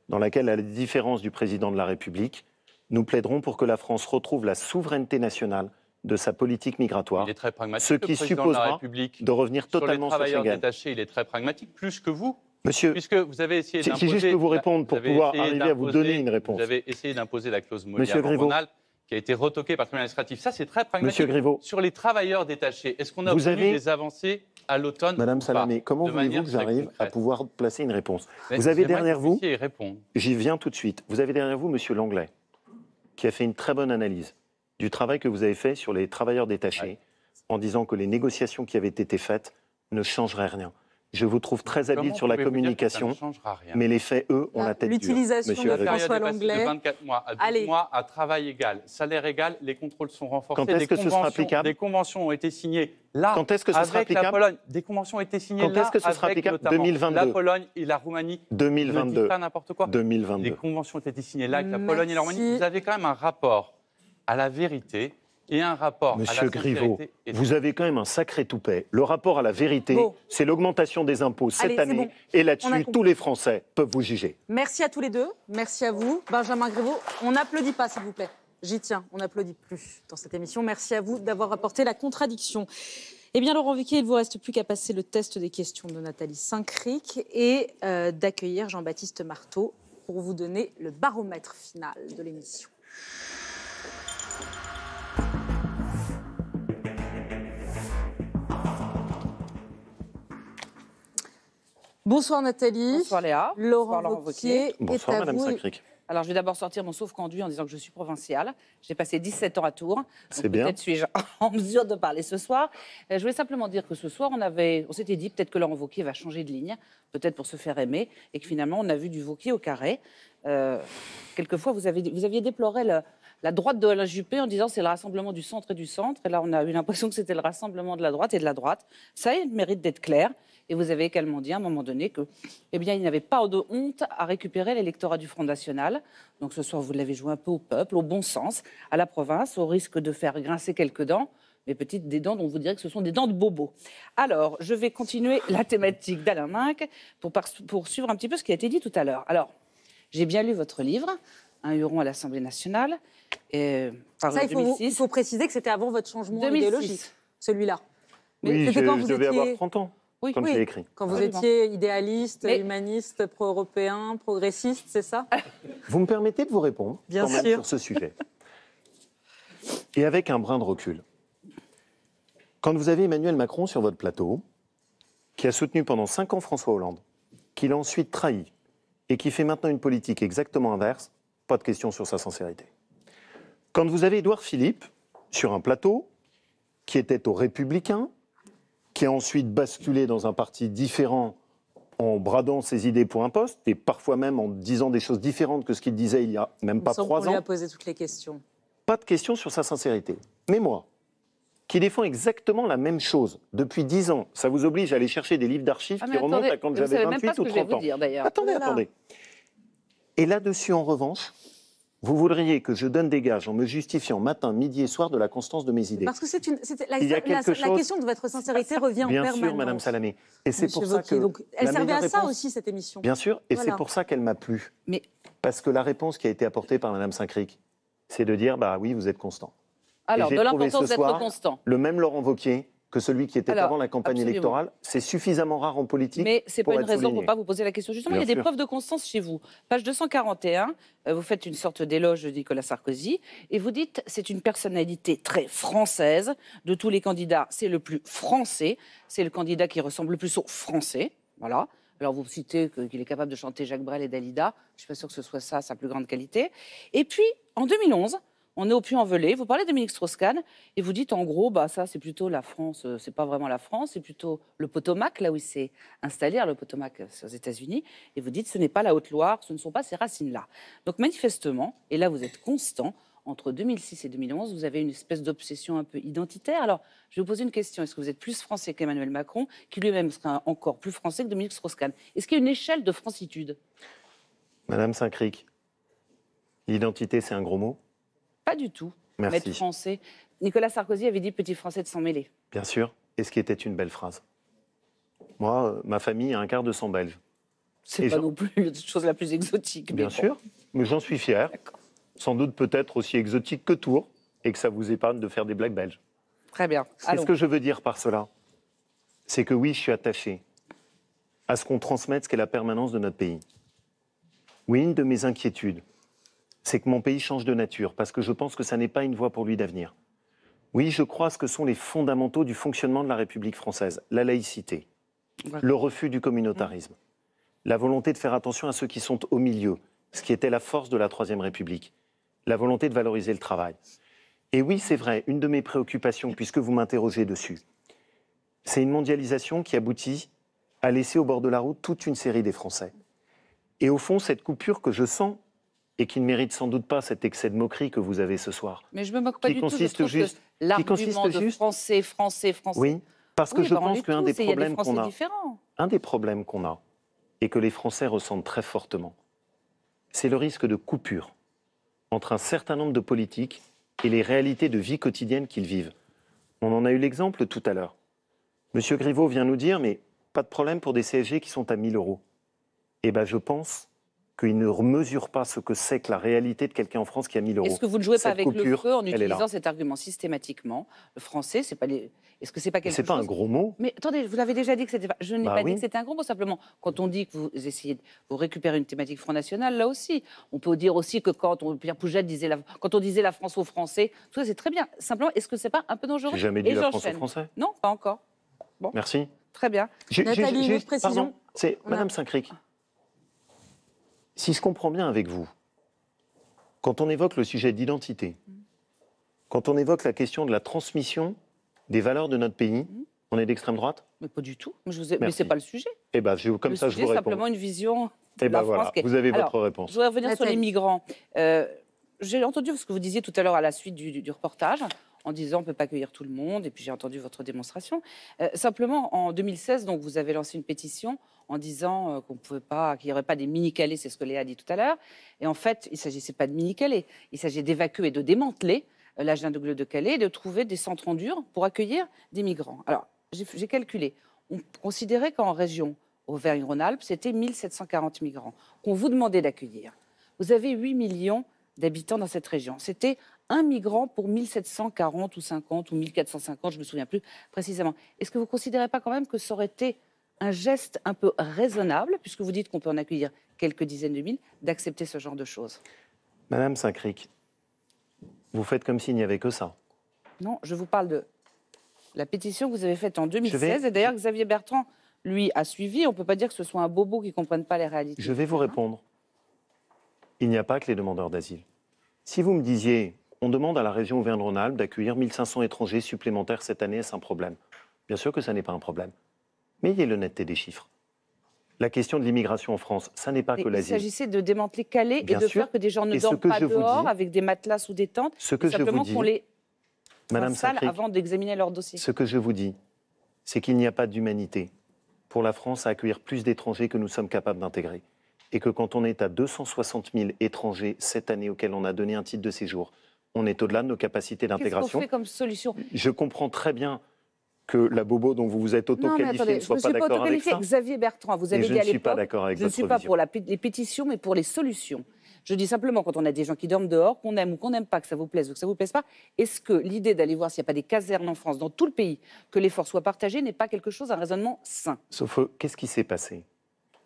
dans laquelle, à la différence du président de la République, nous plaiderons pour que la France retrouve la souveraineté nationale de sa politique migratoire, Il est très pragmatique. ce le qui président de la supposera République, de revenir totalement sur sur les travailleurs Schengen. détachés, il est très pragmatique, plus que vous, Monsieur, puisque vous avez essayé Si- d'imposer... si juste je peux vous répondre pour vous avez pouvoir essayé arriver à vous d'imposer- donner une réponse. Vous avez essayé d'imposer la clause Monsieur Griveaux. Molière-Rhône-Alpes, qui a été retoquée par le tribunal administratif. Ça, c'est très pragmatique. Monsieur Griveaux, Sur les travailleurs détachés, est-ce qu'on a Vous obtenu avez- des avancées à l'automne Madame ou pas Salamé, comment De voulez-vous manière que très j'arrive à concrète. pouvoir placer une réponse Mais Vous avez j'aimerais derrière que vous, puissiez y répondre. j'y viens tout de suite, vous avez derrière vous Monsieur Langlais, qui a fait une très bonne analyse du travail que vous avez fait sur les travailleurs détachés, Ouais. en disant que les négociations qui avaient été faites ne changeraient rien. Je vous trouve très habile Comment sur la pouvez-vous dire que communication, ça ne changera rien. mais les faits, eux, ont la tête dure. L'utilisation Monsieur de Griveaux. La période François est passée de Langlais. 24 mois à 12 Allez. mois à travail égal, salaire égal, les contrôles sont renforcés. Quand est-ce que ce sera applicable Des conventions ont été signées là, Quand est-ce que ce avec sera la applicable Pologne. Des conventions ont été signées Quand là, est-ce que ce sera avec applicable notamment 2022. la Pologne et la Roumanie. Ne 2022. dites pas n'importe quoi. 2022. Les conventions ont été signées là avec la Merci. Pologne et la Roumanie. Vous avez quand même un rapport à la vérité et un rapport à Monsieur la Griveaux, sincérité. Et vous avez quand même un sacré toupet. Le rapport à la vérité, Bon. c'est l'augmentation des impôts cette Allez, c'est année. bon. Et On a là-dessus, compris. tous les Français peuvent vous juger. Merci à tous les deux. Merci à vous. Benjamin Griveaux, on n'applaudit pas, s'il vous plaît. J'y tiens, on n'applaudit plus dans cette émission. Merci à vous d'avoir apporté la contradiction. Eh bien, Laurent Wauquiez, il ne vous reste plus qu'à passer le test des questions de Nathalie Saint-Cric et d'accueillir Jean-Baptiste Marteau pour vous donner le baromètre final de l'émission. Bonsoir Nathalie. Bonsoir Léa. Laurent Bonsoir, Laurent Wauquiez est Bonsoir, à Madame vous. Saint-Cric. Alors, je vais d'abord sortir mon sauf-conduit en disant que je suis provinciale. J'ai passé 17 ans à Tours. Donc, C'est bien. Peut-être suis-je en mesure de parler ce soir. Je voulais simplement dire que ce soir, on s'était dit peut-être que Laurent Wauquiez va changer de ligne, peut-être pour se faire aimer, et que finalement, on a vu du Wauquiez au carré. Quelquefois, vous aviez déploré la droite de Alain Juppé en disant c'est le rassemblement du centre et du centre. Et là, on a eu l'impression que c'était le rassemblement de la droite et de la droite. Ça a le mérite d'être clair. Et vous avez également dit à un moment donné que, eh bien, il n'avait pas de honte à récupérer l'électorat du Front National. Donc ce soir, vous l'avez joué un peu au peuple, au bon sens, à la province, au risque de faire grincer quelques dents. Mais petites des dents dont vous direz que ce sont des dents de bobo. Alors, je vais continuer la thématique d'Alain Minc pour suivre un petit peu ce qui a été dit tout à l'heure. Alors, j'ai bien lu votre livre, Un Huron à l'Assemblée nationale, paru en 2006. Il faut préciser que c'était avant votre changement 2006. idéologique, celui-là. Oui, c'était quand je vous devais étiez... avoir 30 ans Oui, quand oui. j'ai écrit. Quand vous Absolument. étiez idéaliste, Mais- humaniste, pro-européen, progressiste, c'est ça? Vous me permettez de vous répondre Bien quand même sûr. sur ce sujet. Et avec un brin de recul. Quand vous avez Emmanuel Macron sur votre plateau, qui a soutenu pendant 5 ans François Hollande, qui l'a ensuite trahi et qui fait maintenant une politique exactement inverse, pas de question sur sa sincérité. Quand vous avez Édouard Philippe sur un plateau qui était aux Républicains, qui a ensuite basculé dans un parti différent en bradant ses idées pour un poste, et parfois même en disant des choses différentes que ce qu'il disait il y a même pas Il me semble 3 qu'on lui ans, a posé toutes les questions. pas de question sur sa sincérité. Mais moi, qui défend exactement la même chose depuis 10 ans, ça vous oblige à aller chercher des livres d'archives Ah, qui mais remontent attendez, à quand vous j'avais savez même pas 28 ce ou que je vais 30 vous ans. dire, d'ailleurs. Attendez, Voilà. attendez. Et là-dessus, en revanche, vous voudriez que je donne des gages en me justifiant matin, midi et soir de la constance de mes idées. Parce que Il y a quelque la chose- question de votre sincérité revient en Bien permanence. sûr, Madame Salamé. Et c'est Monsieur pour ça Wauquiez. que Donc, elle la servait à meilleure ça réponse- aussi, cette émission. Bien sûr, et Voilà. c'est pour ça qu'elle m'a plu. Mais Parce que la réponse qui a été apportée par Madame Saint-Cric, c'est de dire, bah oui, vous êtes constant. alors, j'ai de trouvé l'importance ce d'être soir constant. Le même Laurent Wauquiez que celui qui était Alors, avant la campagne absolument. électorale, c'est suffisamment rare en politique. Mais ce n'est pas pour une être raison pour souligné. ne pas vous poser la question. Justement, Bien il y a des sûr. preuves de constance chez vous. Page 241, vous faites une sorte d'éloge de Nicolas Sarkozy et vous dites c'est une personnalité très française. De tous les candidats, c'est le plus français. C'est le candidat qui ressemble le plus aux Français. Voilà. Alors vous citez qu'il est capable de chanter Jacques Brel et Dalida. Je ne suis pas sûre que ce soit ça sa plus grande qualité. Et puis, en 2011, on est au Puy-en-Velay, vous parlez de Dominique Strauss-Kahn et vous dites en gros, bah, ça c'est plutôt la France, c'est pas vraiment la France, c'est plutôt le Potomac, là où il s'est installé, le Potomac c'est aux États-Unis, et vous dites ce n'est pas la Haute-Loire, ce ne sont pas ces racines-là. Donc manifestement, et là vous êtes constant, entre 2006 et 2011, vous avez une espèce d'obsession un peu identitaire. Alors, je vais vous poser une question. Est-ce que vous êtes plus français qu'Emmanuel Macron, qui lui-même sera encore plus français que Dominique Strauss-Kahn? Est-ce qu'il y a une échelle de francitude? Madame Saint-Cric, l'identité, c'est un gros mot. Pas du tout. Merci. Être français. Nicolas Sarkozy avait dit petit français de s'en mêler. Bien sûr, et ce qui était une belle phrase. Moi, ma famille a un quart de sang belge. C'est Et pas Jean- non plus la chose la plus exotique. mais Bien bon. sûr, mais j'en suis fier. D'accord. Sans doute peut-être aussi exotique que Tours, et que ça vous épargne de faire des blagues belges. Très bien. C'est Allons. ce que je veux dire par cela. C'est que oui, je suis attaché à ce qu'on transmette ce qu'est la permanence de notre pays. Oui, une de mes inquiétudes, c'est que mon pays change de nature, parce que je pense que ça n'est pas une voie pour lui d'avenir. Oui, je crois à ce que sont les fondamentaux du fonctionnement de la République française. La laïcité, D'accord. le refus du communautarisme, la volonté de faire attention à ceux qui sont au milieu, ce qui était la force de la Troisième République, la volonté de valoriser le travail. Et oui, c'est vrai, une de mes préoccupations, puisque vous m'interrogez dessus, c'est une mondialisation qui aboutit à laisser au bord de la route toute une série des Français. Et au fond, cette coupure que je sens, et qui ne mérite sans doute pas cet excès de moquerie que vous avez ce soir, Mais je me moque pas qui du tout. Je consiste trouve juste- que l'argument consiste de juste- français, français, français. oui, parce que Oui, je bah, on pense l'est qu'un des tous, et il y a problèmes Français qu'on a, différents. un des problèmes qu'on a, et que les Français ressentent très fortement, c'est le risque de coupure entre un certain nombre de politiques et les réalités de vie quotidienne qu'ils vivent. On en a eu l'exemple tout à l'heure. Monsieur Griveaux vient nous dire, mais pas de problème pour des CSG qui sont à 1 000 euros. Eh bien, je pense qu'il ne mesure pas ce que c'est que la réalité de quelqu'un en France qui a 1 000 euros. Est-ce que vous ne jouez pas Cette avec le coupure, feu en elle est là. utilisant cet argument systématiquement? Le français, c'est pas les... Est-ce que c'est pas quelque C'est chose pas un gros mot. Mais attendez, vous l'avez déjà dit que c'était pas... Je n'ai Bah pas oui. dit que c'était un gros mot, simplement. Quand on dit que vous essayez de vous récupérer une thématique Front National, là aussi. On peut dire aussi que Pierre Poujade disait quand on disait la France aux Français, tout ça c'est très bien. Simplement, est-ce que c'est pas un peu dangereux? J'ai jamais dit Et la France aux j'enchaîne. Français. Non, pas encore. Merci. Très bien. Nathalie, une autre précision. Pardon, c'est On a- Madame Saint-Cric. Si je comprends bien avec vous, quand on évoque le sujet d'identité, quand on évoque la question de la transmission des valeurs de notre pays, on est d'extrême droite? Mais pas du tout. Mais mais Merci. c'est pas le sujet. Eh ben, comme le ça, je sujet, vous c'est réponds. simplement une vision de Eh la ben voilà, France. qui est- vous avez Alors, votre réponse. Je voudrais revenir sur Nathalie. les migrants. J'ai entendu ce que vous disiez tout à l'heure à la suite du reportage. en disant on ne peut pas accueillir tout le monde, et puis j'ai entendu votre démonstration. Simplement, en 2016, donc, vous avez lancé une pétition en disant qu'on pouvait pas, qu'il n'y aurait pas des mini-calais, c'est ce que Léa a dit tout à l'heure. Et en fait, il ne s'agissait pas de mini-calais, il s'agissait d'évacuer et de démanteler l'âge de Calais et de trouver des centres en dur pour accueillir des migrants. Alors, j'ai calculé, on considérait qu'en région Auvergne-Rhône-Alpes, c'était 1740 migrants qu'on vous demandait d'accueillir. Vous avez 8 millions d'habitants dans cette région. C'était un migrant pour 1740 ou 50 ou 1450, je ne me souviens plus précisément. Est-ce que vous ne considérez pas quand même que ça aurait été un geste un peu raisonnable, puisque vous dites qu'on peut en accueillir quelques dizaines de mille, d'accepter ce genre de choses? Madame Saint-Cric, vous faites comme s'il n'y avait que ça. Non, je vous parle de la pétition que vous avez faite en 2016. Et d'ailleurs, Xavier Bertrand, lui, a suivi. On ne peut pas dire que ce soit un bobo qui ne comprenne pas les réalités. Je vais vous répondre. Il n'y a pas que les demandeurs d'asile. Si vous me disiez, on demande à la région Auvergne-Rhône-Alpes d'accueillir 1500 étrangers supplémentaires cette année, est-ce un problème? Bien sûr que ça n'est pas un problème. Mais il y a l'honnêteté des chiffres. La question de l'immigration en France, ça n'est pas que l'asile. Il s'agissait de démanteler Calais Bien et de sûr. faire que des gens ne dorment pas dehors avec des matelas sous des tentes. Ce que je vous dis, qu'on les Madame installe Saint-Cric, avant d'examiner leur dossier. ce que je vous dis, c'est qu'il n'y a pas d'humanité pour la France à accueillir plus d'étrangers que nous sommes capables d'intégrer. Et que quand on est à 260 000 étrangers cette année auxquels on a donné un titre de séjour, on est au-delà de nos capacités d'intégration. Qu'est-ce qu'on fait comme solution? Je comprends très bien que la bobo dont vous vous êtes auto-qualifié ne soit pas d'accord avec ça. Xavier Bertrand, vous avez Et dit à je ne suis l'époque, pas d'accord avec je ne votre suis pas vision. pour les pétitions, mais pour les solutions. Je dis simplement, quand on a des gens qui dorment dehors, qu'on aime ou qu'on n'aime pas, que ça vous plaise ou que ça ne vous plaise pas, est-ce que l'idée d'aller voir s'il n'y a pas des casernes en France, dans tout le pays, que l'effort soit partagé, n'est pas quelque chose, un raisonnement sain? Sauf que, qu'est-ce qui s'est passé?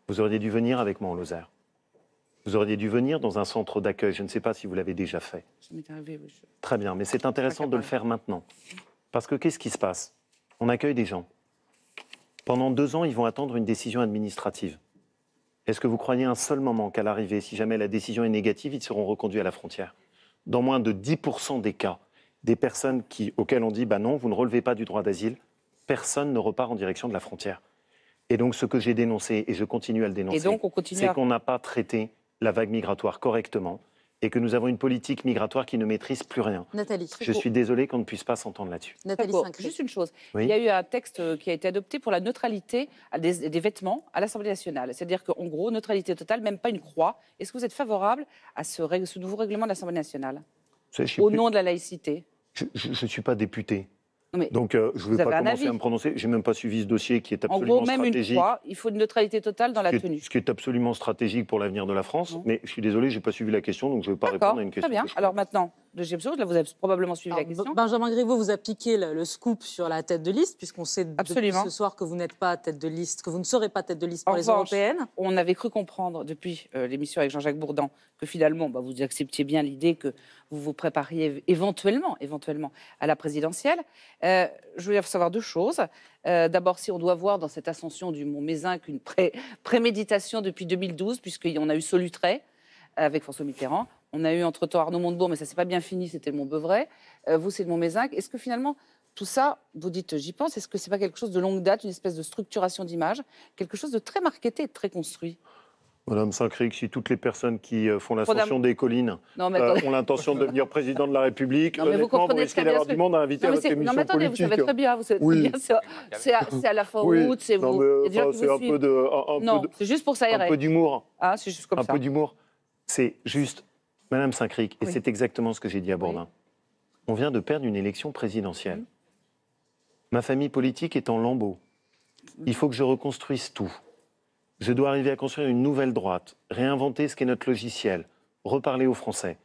Vous auriez dû venir avec moi en Lozère. Vous auriez dû venir dans un centre d'accueil. Je ne sais pas si vous l'avez déjà fait. Ça m'est arrivé, oui. Très bien, mais c'est intéressant de le faire maintenant. Parce que qu'est-ce qui se passe? On accueille des gens. Pendant 2 ans, ils vont attendre une décision administrative. Est-ce que vous croyez un seul moment qu'à l'arrivée, si jamais la décision est négative, ils seront reconduits à la frontière? Dans moins de 10% des cas, des personnes auxquelles on dit bah non, vous ne relevez pas du droit d'asile, personne ne repart en direction de la frontière. Et donc ce que j'ai dénoncé, et je continue à le dénoncer, c'est qu'on n'a pas traité la vague migratoire correctement et que nous avons une politique migratoire qui ne maîtrise plus rien. Nathalie. Je suis désolé qu'on ne puisse pas s'entendre là-dessus. Nathalie Saint-Cric. Juste une chose, Oui. il y a eu un texte qui a été adopté pour la neutralité des vêtements à l'Assemblée nationale. C'est-à-dire qu'en gros, neutralité totale, même pas une croix. Est-ce que vous êtes favorable à ce nouveau règlement de l'Assemblée nationale? Au nom de la laïcité? Je ne suis pas député. Non, mais Donc, je ne vais avez pas un commencer avis. à me prononcer. Je n'ai même pas suivi ce dossier qui est en absolument gros, même une stratégique. croix, il faut une neutralité totale dans la tenue. Ce qui est absolument stratégique pour l'avenir de la France. Mais je suis désolé, je n'ai pas suivi la question, donc je ne vais pas répondre à une question. Très bien. que je Alors connais. maintenant, deuxième chose, là vous avez probablement suivi la question. Benjamin Griveaux vous a piqué le scoop sur la tête de liste, puisqu'on sait depuis Absolument. ce soir que vous n'êtes pas tête de liste, que vous ne serez pas tête de liste pour En les revanche, européennes. On avait cru comprendre depuis l'émission avec Jean-Jacques Bourdin que finalement, vous acceptiez bien l'idée que vous vous prépariez éventuellement à la présidentielle. Je voulais savoir 2 choses. D'abord, si on doit voir dans cette ascension du Mont Mézinc une préméditation depuis 2012, puisqu'on a eu Solutré avec François Mitterrand. On a eu entre-temps Arnaud Montebourg, mais ça ne s'est pas bien fini, c'était le Mont Beuvray. Vous, c'est le Mont Mézinc. Est-ce que finalement, tout ça, vous dites j'y pense, est-ce que ce n'est pas quelque chose de longue date, une espèce de structuration d'image, quelque chose de très marketé, de très construit? Madame Saint-Cric, si toutes les personnes qui font l'ascension des collines Non, mais attendez. ont l'intention de devenir président de la République, Non, mais vous honnêtement, vous comprenez risquez très bien d'avoir ce du monde à inviter à votre émission non, mais attendez, politique. vous savez très bien, Oui. C'est à la fin Oui. août, c'est Non, vous. mais, Il y a des gens qui c'est vous un suivent. peu de... Non, c'est juste pour s'aérer. Un peu d'humour. Ah, c'est juste comme Un ça. peu d'humour. C'est juste, Madame Saint-Cric, et Oui. c'est exactement ce que j'ai dit à Bourdin. On vient de perdre une élection présidentielle. Ma famille politique est en lambeaux. Il faut que je reconstruise tout. Je dois arriver à construire une nouvelle droite, réinventer ce qu'est notre logiciel, reparler aux Français.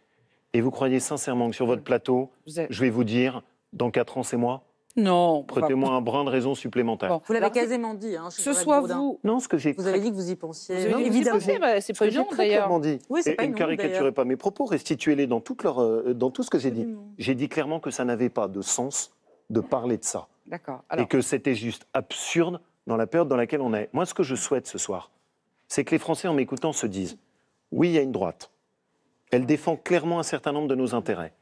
Et vous croyez sincèrement que sur votre plateau, je vais vous dire, dans 4 ans, c'est moi? Non. Prêtez-moi un brin de raison supplémentaire. Bon. Vous l'avez Alors, quasiment dit. Hein, Ce soit vous. Non, ce que j'ai Vous avez dit que vous y pensiez. Vous avez dit que vous y évidemment. pensiez, c'est ce pas que une j'ai honte très d'ailleurs. clairement dit. Oui, c'est Et pas ne une honte, caricaturez d'ailleurs. pas mes propos, restituez-les dans tout ce que j'ai dit. Absolument. J'ai dit clairement que ça n'avait pas de sens de parler de ça. D'accord. Et Alors, que c'était juste absurde dans la période dans laquelle on est. Moi, ce que je souhaite ce soir, c'est que les Français, en m'écoutant, se disent « Oui, il y a une droite. Elle défend clairement un certain nombre de nos intérêts.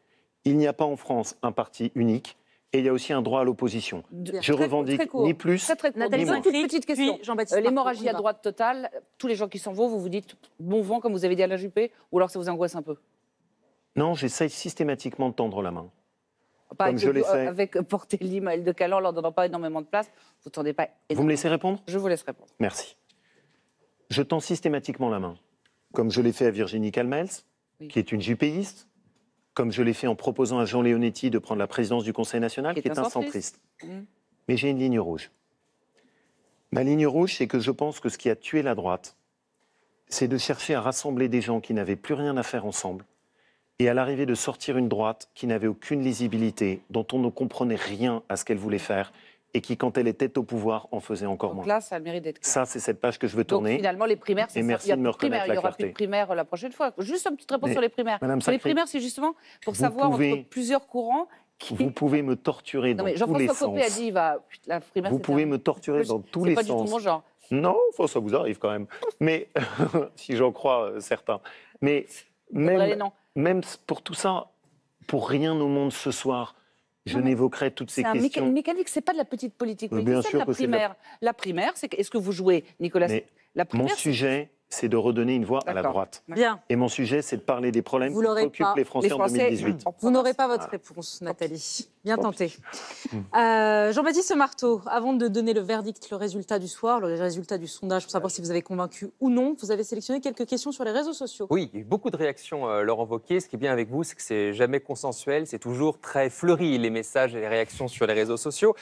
Il n'y a pas en France un parti unique et il y a aussi un droit à l'opposition. Je revendique court, ni plus très court. Nathalie ni moins. Toute petite question. puis Jean-Baptiste L'hémorragie Marceau, à droite totale, tous les gens qui s'en vont, vous vous dites bon vent, comme vous avez dit à Alain Juppé, ou alors ça vous angoisse un peu? Non, j'essaye systématiquement de tendre la main. Pas comme je l'ai fait. Avec Portelli, Maël de Calan, leur donnant pas énormément de place, vous ne tendez pas énormément. Vous me laissez répondre? Je vous laisse répondre. Merci. Je tends systématiquement la main, comme je l'ai fait à Virginie Calmels, Oui. qui est une jupéiste, comme je l'ai fait en proposant à Jean Leonetti de prendre la présidence du Conseil national, qui est un centriste. Mais j'ai une ligne rouge. Ma ligne rouge, c'est que je pense que ce qui a tué la droite, c'est de chercher à rassembler des gens qui n'avaient plus rien à faire ensemble, et à l'arrivée de sortir une droite qui n'avait aucune lisibilité, dont on ne comprenait rien à ce qu'elle voulait faire, et qui, quand elle était au pouvoir, en faisait encore Donc moins. là, ça a le mérite d'être clair. Ça, c'est cette page que je veux Donc tourner. finalement, les primaires, Et merci de me reconnaître il la n'y aura plus clarté. de primaires la prochaine fois. Juste une petite réponse Mais, sur les primaires. Madame Sur les Sacré, primaires, c'est justement pour vous savoir pouvez- entre plusieurs courants qui... Vous pouvez me torturer Non dans mais tous les Jean-François Copé a sens. dit, la primaire, Vous c'est pouvez terminé. me torturer dans tous les C'est pas du tout sens. mon genre. Non, enfin, ça vous arrive quand même. Mais, si j'en crois certains. Mais Faudrait les noms. même pour tout ça, pour rien au monde ce soir, je Non, mais n'évoquerai toutes ces C'est questions. une mécanique, c'est pas de la petite politique Mais bien politicienne, sûr la que c'est de la- primaire. La primaire, c'est est-ce que vous jouez, Nicolas Mais La Mon primaire, c'est- sujet, c'est de redonner une voix à la D'accord. droite. Bien. Et mon sujet, c'est de parler des problèmes Vous qui l'aurez préoccupent pas. les Français, les en Français 2018. en Vous province. n'aurez pas votre Voilà. réponse, Nathalie. Bien Tant tenté. Jean-Baptiste Marteau, avant de donner le verdict, le résultat du soir, le résultat du sondage pour savoir si vous avez convaincu ou non, vous avez sélectionné quelques questions sur les réseaux sociaux. Oui, il y a eu beaucoup de réactions, Laurent Wauquiez. Ce qui est bien avec vous, c'est que c'est jamais consensuel, c'est toujours très fleuri, les messages et les réactions sur les réseaux sociaux.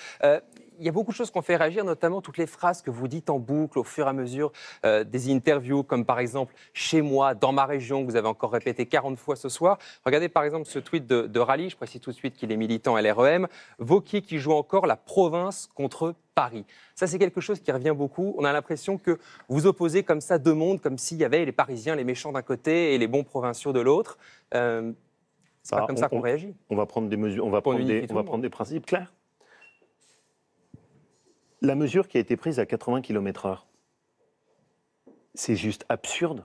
Il y a beaucoup de choses qui ont fait réagir, notamment toutes les phrases que vous dites en boucle au fur et à mesure des interviews, comme par exemple « chez moi »,« dans ma région », que vous avez encore répété 40 fois ce soir. Regardez par exemple ce tweet de Rally, je précise tout de suite qu'il est militant LREM, « Wauquiez qui joue encore la province contre Paris ». Ça, c'est quelque chose qui revient beaucoup. On a l'impression que vous opposez comme ça deux mondes, comme s'il y avait les Parisiens, les méchants d'un côté et les bons provinciaux de l'autre. C'est pas comme ça qu'on réagit. On va prendre des mesures, on va Pour prendre unifier tout le monde. prendre des principes clairs. La mesure qui a été prise à 80 km/h, c'est juste absurde.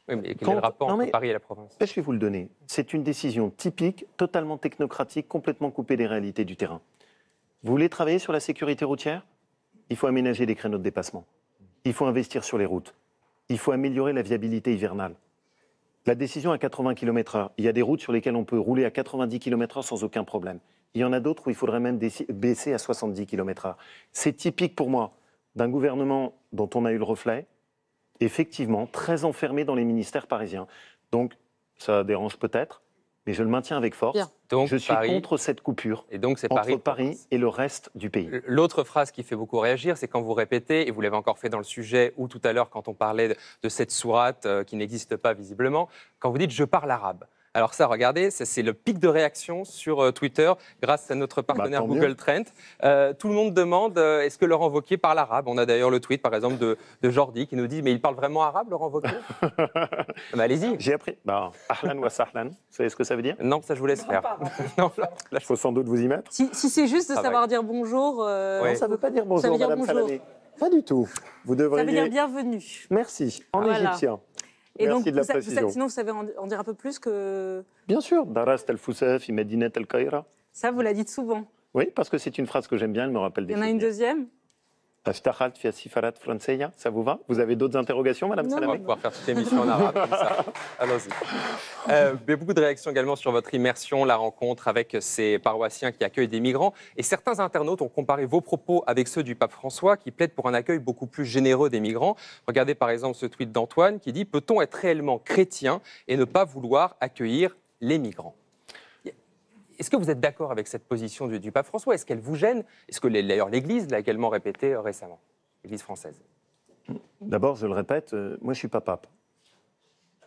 Oui, mais quel est le rapport Non, entre mais- Paris et la province? Je vais vous le donner. C'est une décision typique, totalement technocratique, complètement coupée des réalités du terrain. Vous voulez travailler sur la sécurité routière? Il faut aménager des créneaux de dépassement. Il faut investir sur les routes. Il faut améliorer la viabilité hivernale. La décision à 80 km/h, il y a des routes sur lesquelles on peut rouler à 90 km/h sans aucun problème. Il y en a d'autres où il faudrait même baisser à 70 km/h. C'est typique pour moi d'un gouvernement dont on a eu le reflet, effectivement très enfermé dans les ministères parisiens. Donc, ça dérange peut-être, mais je le maintiens avec force. Bien. Donc, Je suis Paris, contre cette coupure et donc c'est entre Paris. Paris et le reste du pays. L'autre phrase qui fait beaucoup réagir, c'est quand vous répétez, et vous l'avez encore fait dans le sujet, ou tout à l'heure quand on parlait de cette sourate qui n'existe pas visiblement, quand vous dites « je parle arabe ». Alors ça, regardez, c'est le pic de réaction sur Twitter grâce à notre partenaire tant mieux. Google Trend. Tout le monde demande est-ce que Laurent Wauquiez parle arabe. On a d'ailleurs le tweet, par exemple, de Jordi qui nous dit « mais il parle vraiment arabe, Laurent Wauquiez ?» Allez-y. J'ai appris. Ahlan wa sahlan. Vous savez ce que ça veut dire? Non, ça je vous laisse faire. Non, là, Il faut sans doute vous y mettre. Si c'est juste de Ça va. savoir dire bonjour, Ouais. Non, ça ne veut pas dire bonjour, Ça veut dire Madame bonjour. Salamé. Pas du tout. Vous ça devriez. veut dire bienvenue. Merci. En Voilà. égyptien. Et Merci donc, de la précision. sinon, vous savez en dire un peu plus que Bien sûr. Daras tel Foussef, Imedinat tel Kaira. ça, vous la dites souvent. Oui, parce que c'est une phrase que j'aime bien, elle me rappelle Il des y en a une souvenirs. deuxième. Ashtahat fi sifarat franceya, ça vous va? Vous avez d'autres interrogations, Madame Non, On va Salamé? pouvoir faire toute l'émission en arabe comme ça. Allons-y. Il y a beaucoup de réactions également sur votre immersion, la rencontre avec ces paroissiens qui accueillent des migrants. Et certains internautes ont comparé vos propos avec ceux du pape François qui plaide pour un accueil beaucoup plus généreux des migrants. Regardez par exemple ce tweet d'Antoine qui dit « Peut-on être réellement chrétien et ne pas vouloir accueillir les migrants ?» Est-ce que vous êtes d'accord avec cette position du pape François? Est-ce qu'elle vous gêne? Est-ce que d'ailleurs l'Église l'a également répété récemment, l'Église française? D'abord, je le répète, moi je ne suis pas pape.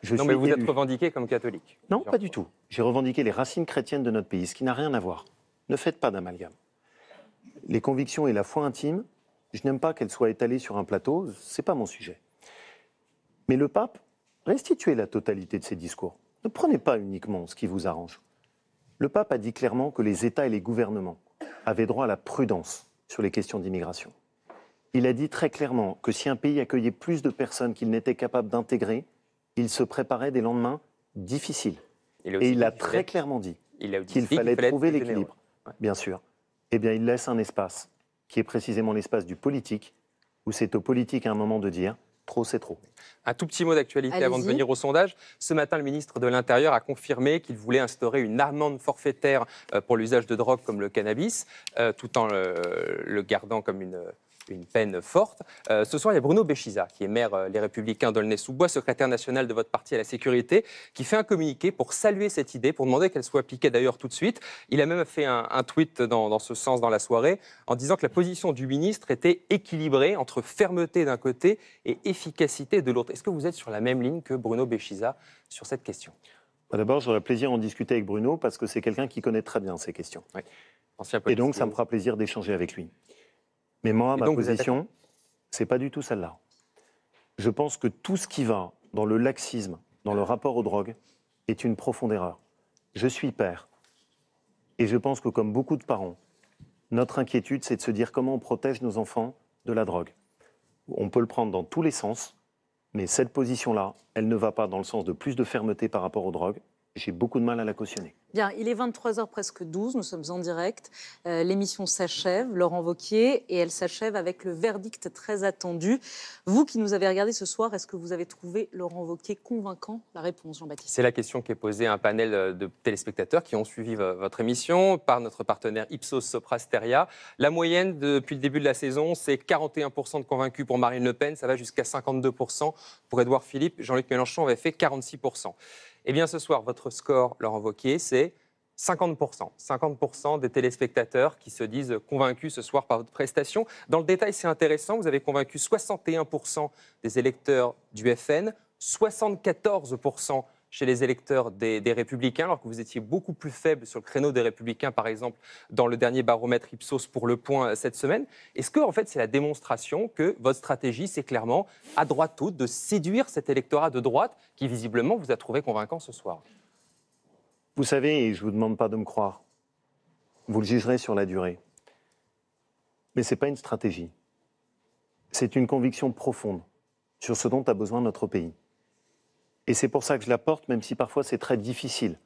Je Non, suis mais vous êtes élu. revendiqué comme catholique. Non, pas du tout. J'ai revendiqué les racines chrétiennes de notre pays, ce qui n'a rien à voir. Ne faites pas d'amalgame. Les convictions et la foi intime, je n'aime pas qu'elles soient étalées sur un plateau, ce n'est pas mon sujet. Mais le pape, restituez la totalité de ses discours. Ne prenez pas uniquement ce qui vous arrange. Le pape a dit clairement que les États et les gouvernements avaient droit à la prudence sur les questions d'immigration. Il a dit très clairement que si un pays accueillait plus de personnes qu'il n'était capable d'intégrer, il se préparait des lendemains difficiles. Et il a très clairement dit qu'il fallait trouver l'équilibre, bien sûr. Eh bien, il laisse un espace qui est précisément l'espace du politique, où c'est au politique à un moment de dire Trop, c'est trop. Un tout petit mot d'actualité avant de Allez-y. venir au sondage. Ce matin, le ministre de l'Intérieur a confirmé qu'il voulait instaurer une amende forfaitaire pour l'usage de drogue comme le cannabis, tout en le gardant comme une peine forte. Ce soir, il y a Bruno Béchiza, qui est maire Les Républicains d'Aulnay-sous-Bois, secrétaire national de votre parti à la sécurité, qui fait un communiqué pour saluer cette idée, pour demander qu'elle soit appliquée d'ailleurs tout de suite. Il a même fait un tweet dans ce sens dans la soirée, en disant que la position du ministre était équilibrée entre fermeté d'un côté et efficacité de l'autre. Est-ce que vous êtes sur la même ligne que Bruno Béchiza sur cette question? D'abord, j'aurais plaisir d'en discuter avec Bruno parce que c'est quelqu'un qui connaît très bien ces questions. Oui. Ancien Et donc, policier. ça me fera plaisir d'échanger avec lui. Mais moi, Et ma donc, vous êtes position, c'est pas du tout celle-là. Je pense que tout ce qui va dans le laxisme, dans le rapport aux drogues, est une profonde erreur. Je suis père. Et je pense que, comme beaucoup de parents, notre inquiétude, c'est de se dire comment on protège nos enfants de la drogue. On peut le prendre dans tous les sens, mais cette position-là, elle ne va pas dans le sens de plus de fermeté par rapport aux drogues. J'ai beaucoup de mal à la cautionner. Bien, il est 23h presque 12, nous sommes en direct. L'émission s'achève, Laurent Wauquiez, et elle s'achève avec le verdict très attendu. Vous qui nous avez regardé ce soir, est-ce que vous avez trouvé Laurent Wauquiez convaincant? La réponse, Jean-Baptiste. C'est la question qui est posée à un panel de téléspectateurs qui ont suivi votre émission par notre partenaire Ipsos Sopra Steria. La moyenne depuis le début de la saison, c'est 41% de convaincus pour Marine Le Pen, ça va jusqu'à 52% pour Édouard Philippe. Jean-Luc Mélenchon avait fait 46%. Eh bien, ce soir, votre score, Laurent Wauquiez, c'est 50%. 50% des téléspectateurs qui se disent convaincus ce soir par votre prestation. Dans le détail, c'est intéressant. Vous avez convaincu 61% des électeurs du FN, 74% chez les électeurs des Républicains, alors que vous étiez beaucoup plus faible sur le créneau des Républicains, par exemple, dans le dernier baromètre Ipsos pour Le Point cette semaine. Est-ce que, en fait, c'est la démonstration que votre stratégie, c'est clairement, à droite haute, de séduire cet électorat de droite qui, visiblement, vous a trouvé convaincant ce soir? Vous savez, et je ne vous demande pas de me croire, vous le jugerez sur la durée. Mais ce n'est pas une stratégie. C'est une conviction profonde sur ce dont a besoin notre pays. Et c'est pour ça que je la porte, même si parfois c'est très difficile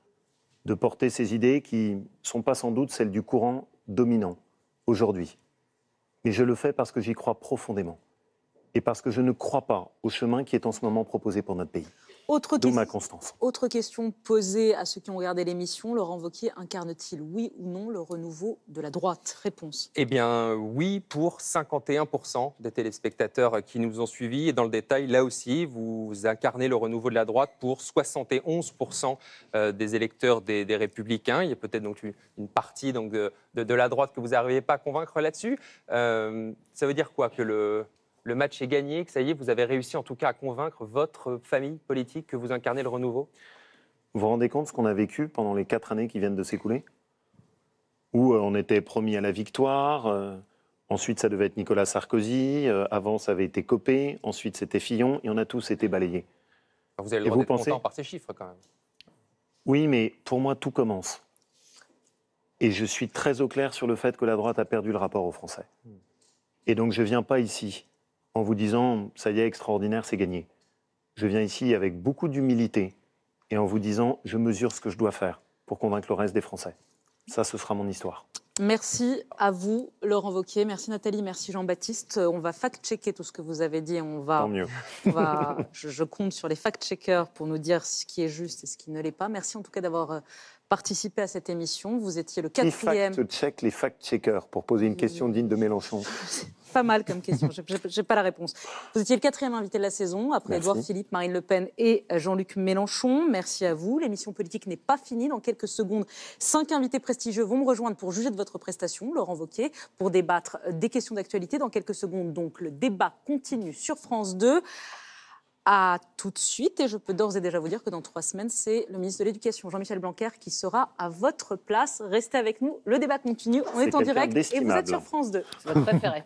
de porter ces idées qui ne sont pas sans doute celles du courant dominant aujourd'hui. Mais je le fais parce que j'y crois profondément. Et parce que je ne crois pas au chemin qui est en ce moment proposé pour notre pays. D'où ma constance. Autre question posée à ceux qui ont regardé l'émission. Laurent Wauquiez incarne-t-il, oui ou non, le renouveau de la droite? Réponse. Eh bien, oui, pour 51% des téléspectateurs qui nous ont suivis. Et dans le détail, là aussi, vous incarnez le renouveau de la droite pour 71% des électeurs des Républicains. Il y a peut-être donc une partie donc, de la droite que vous n'arrivez pas à convaincre là-dessus. Ça veut dire quoi? Que le match est gagné, que ça y est, vous avez réussi en tout cas à convaincre votre famille politique que vous incarnez le renouveau? Vous vous rendez compte de ce qu'on a vécu pendant les 4 années qui viennent de s'écouler? Où on était promis à la victoire, ensuite ça devait être Nicolas Sarkozy, avant ça avait été Copé, ensuite c'était Fillon, et on a tous été balayés. Alors vous avez le Et droit vous d'être pensez content par ces chiffres quand même. Oui, mais pour moi tout commence. Et je suis très au clair sur le fait que la droite a perdu le rapport aux Français. Et donc je ne viens pas ici en vous disant « ça y est, extraordinaire, c'est gagné ». Je viens ici avec beaucoup d'humilité et en vous disant « je mesure ce que je dois faire pour convaincre le reste des Français ». Ça, ce sera mon histoire. Merci à vous, Laurent Wauquiez. Merci Nathalie, merci Jean-Baptiste. On va fact-checker tout ce que vous avez dit. Tant mieux. Je compte sur les fact-checkers pour nous dire ce qui est juste et ce qui ne l'est pas. Merci en tout cas d'avoir participé à cette émission. Vous étiez le Qui quatrième. fact-check les fact-checkers pour poser une question digne de Mélenchon? Pas mal comme question, je n'ai pas la réponse. Vous étiez le quatrième invité de la saison, après Merci. Édouard Philippe, Marine Le Pen et Jean-Luc Mélenchon. Merci à vous. L'émission politique n'est pas finie. Dans quelques secondes, 5 invités prestigieux vont me rejoindre pour juger de votre prestation, Laurent Wauquiez, pour débattre des questions d'actualité. Dans quelques secondes, donc, le débat continue sur France 2. À tout de suite, et je peux d'ores et déjà vous dire que dans 3 semaines, c'est le ministre de l'Éducation, Jean-Michel Blanquer, qui sera à votre place. Restez avec nous, le débat continue, on est en quelqu'un direct et vous êtes d'estimable. sur France 2. C'est votre préféré.